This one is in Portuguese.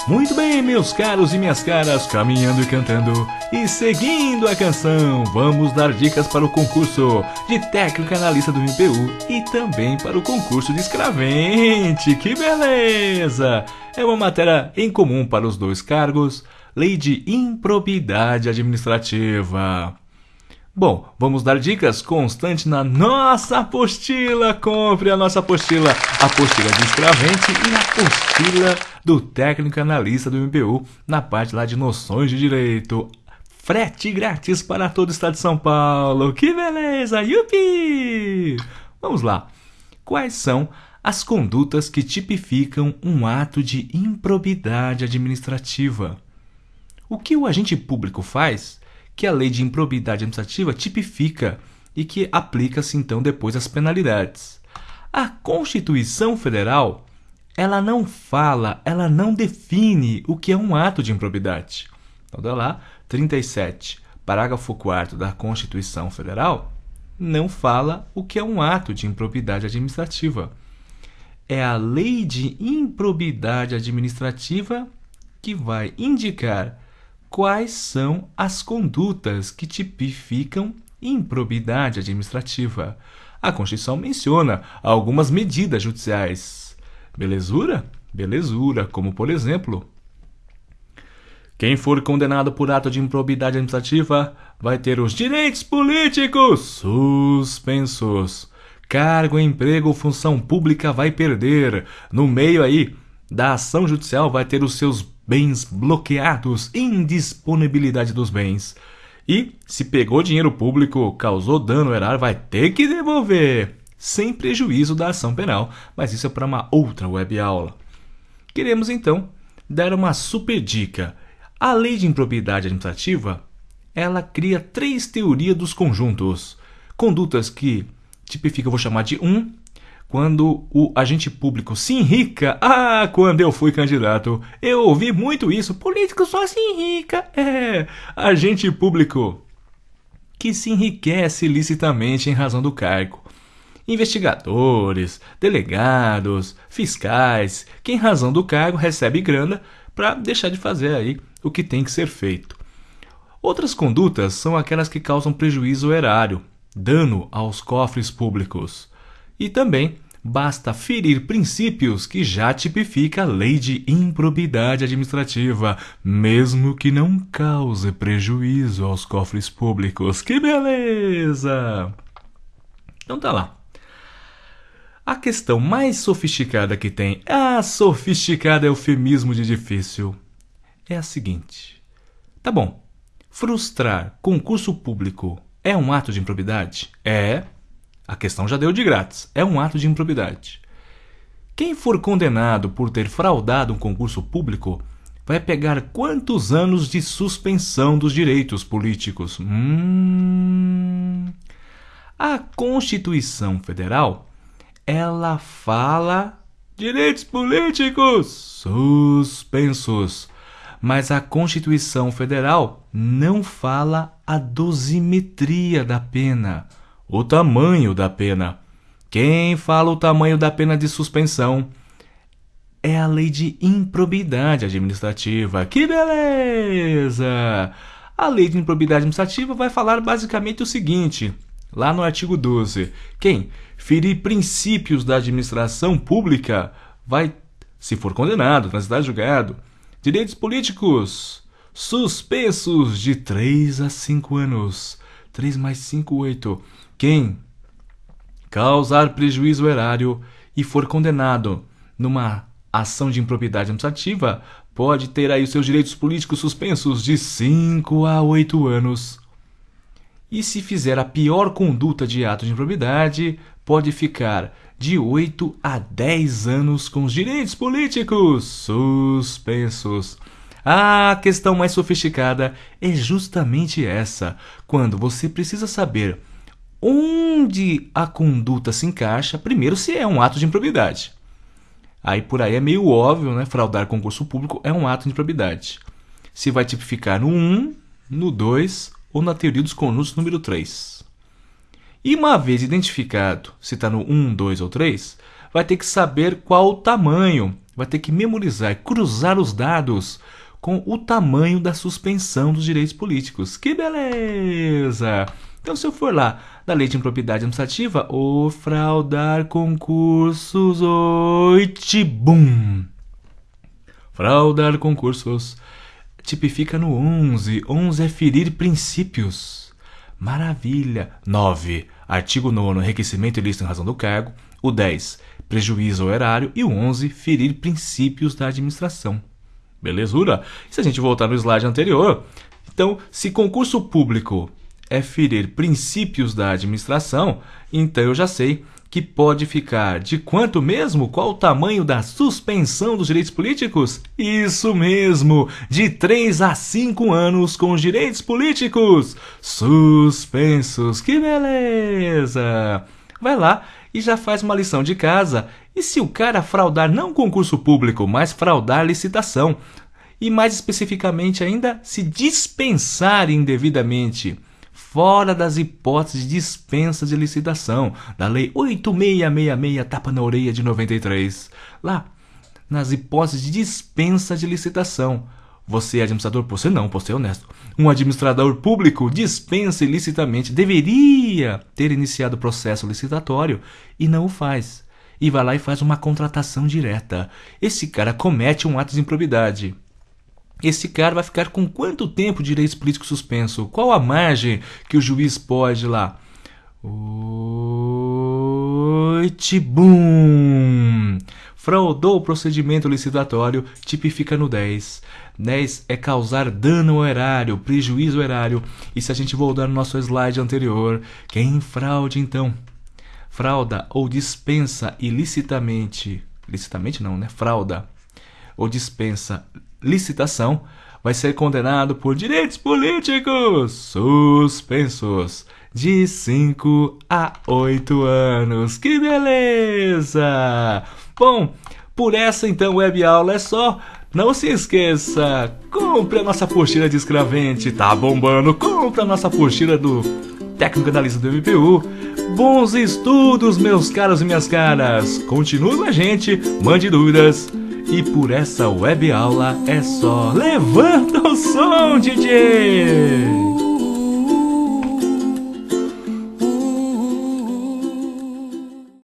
Muito bem, meus caros e minhas caras, caminhando e cantando e seguindo a canção, vamos dar dicas para o concurso de técnico analista do MPU e também para o concurso de escravente. Que beleza! É uma matéria em comum para os dois cargos, lei de improbidade administrativa. Bom, vamos dar dicas constantes na nossa apostila. Compre a nossa apostila, a apostila de escravente e a apostila do técnico analista do MPU, na parte lá de noções de direito. Frete grátis para todo o estado de São Paulo. Que beleza! Yupi! Vamos lá. Quais são as condutas que tipificam um ato de improbidade administrativa? O que o agente público faz que a lei de improbidade administrativa tipifica e que aplica-se então depois as penalidades? A Constituição Federal, ela não fala, ela não define o que é um ato de improbidade. Então, dá lá, 37, parágrafo 4º da Constituição Federal, não fala o que é um ato de improbidade administrativa. É a lei de improbidade administrativa que vai indicar quais são as condutas que tipificam improbidade administrativa. A Constituição menciona algumas medidas judiciais. Belezura? Belezura, como por exemplo, quem for condenado por ato de improbidade administrativa vai ter os direitos políticos suspensos. Cargo, emprego ou função pública vai perder. No meio aí da ação judicial vai ter os seus bens bloqueados, indisponibilidade dos bens. E se pegou dinheiro público, causou dano ao erário, vai ter que devolver, sem prejuízo da ação penal. Mas isso é para uma outra web aula. Queremos então dar uma super dica. A lei de improbidade administrativa, ela cria 3 teorias dos conjuntos. Condutas que tipifica, eu vou chamar de 1, quando o agente público se enrica. Quando eu fui candidato, eu ouvi muito isso. Político só se enrica. Agente público que se enriquece ilicitamente em razão do cargo. Investigadores, delegados, fiscais, que em razão do cargo recebe grana para deixar de fazer aí o que tem que ser feito. Outras condutas são aquelas que causam prejuízo ao erário, dano aos cofres públicos. E também basta ferir princípios que já tipifica a lei de improbidade administrativa, mesmo que não cause prejuízo aos cofres públicos. Que beleza! Então tá lá. A questão mais sofisticada que tem, sofisticada é eufemismo de difícil, é a seguinte. Tá bom, frustrar concurso público é um ato de improbidade? A questão já deu de grátis. É um ato de improbidade. Quem for condenado por ter fraudado um concurso público vai pegar quantos anos de suspensão dos direitos políticos? A Constituição Federal, ela fala direitos políticos suspensos. Mas a Constituição Federal não fala a dosimetria da pena, o tamanho da pena. Quem fala o tamanho da pena de suspensão é a lei de improbidade administrativa. Que beleza! A lei de improbidade administrativa vai falar basicamente o seguinte, lá no artigo 12. Quem ferir princípios da administração pública vai, se for condenado, transitar julgado, direitos políticos suspensos de 3 a 5 anos. 3 mais 5, 8. Quem causar prejuízo ao erário e for condenado numa ação de improbidade administrativa pode ter aí os seus direitos políticos suspensos de 5 a 8 anos. E se fizer a pior conduta de ato de improbidade, pode ficar de 8 a 10 anos com os direitos políticos suspensos. A questão mais sofisticada é justamente essa, quando você precisa saber onde a conduta se encaixa, primeiro se é um ato de improbidade. Aí por aí é meio óbvio, né? Fraudar concurso público é um ato de improbidade. Se vai tipificar no 1, no 2 ou na teoria dos conjuntos número 3. E uma vez identificado se está no 1, 2 ou 3, vai ter que saber qual o tamanho, vai ter que memorizar, cruzar os dados com o tamanho da suspensão dos direitos políticos. Que beleza! Então, se eu for lá da Lei de Improbidade Administrativa, ou fraudar concursos, bum! Fraudar concursos tipifica no 11. 11 é ferir princípios. Maravilha! 9. Artigo 9º, enriquecimento ilícito em razão do cargo. O 10, prejuízo ao erário. E o 11, ferir princípios da administração. Belezura? E se a gente voltar no slide anterior, então, se concurso público é ferir princípios da administração, então eu já sei que pode ficar de quanto mesmo? Qual o tamanho da suspensão dos direitos políticos? Isso mesmo, de 3 a 5 anos com os direitos políticos suspensos. Que beleza! Vai lá e já faz uma lição de casa. E se o cara fraudar não concurso público, mas fraudar licitação? E mais especificamente ainda, se dispensar indevidamente, fora das hipóteses de dispensa de licitação, da Lei 8666, tapa na orelha de 93. Lá, nas hipóteses de dispensa de licitação. Você é administrador? Você não, por ser honesto. Um administrador público dispensa ilicitamente, deveria ter iniciado o processo licitatório e não o faz. E vai lá e faz uma contratação direta. Esse cara comete um ato de improbidade. Esse cara vai ficar com quanto tempo de direitos políticos suspenso? Qual a margem que o juiz pode lá? Bum! Fraudou o procedimento licitatório, tipifica no 10. 10 é causar dano ao erário, prejuízo ao erário. E se a gente voltar no nosso slide anterior, quem fraude então? Frauda ou dispensa ilicitamente, licitamente não, né? Frauda ou dispensa licitação, vai ser condenado por direitos políticos suspensos de 5 a 8 anos. Que beleza! Bom, por essa então web aula é só. Não se esqueça, compre a nossa apostila de escravente, tá bombando, compre a nossa apostila do técnico analista do MPU. Bons estudos, meus caros e minhas caras. Continue com a gente, mande dúvidas. E por essa web aula é só levanta o som, DJ!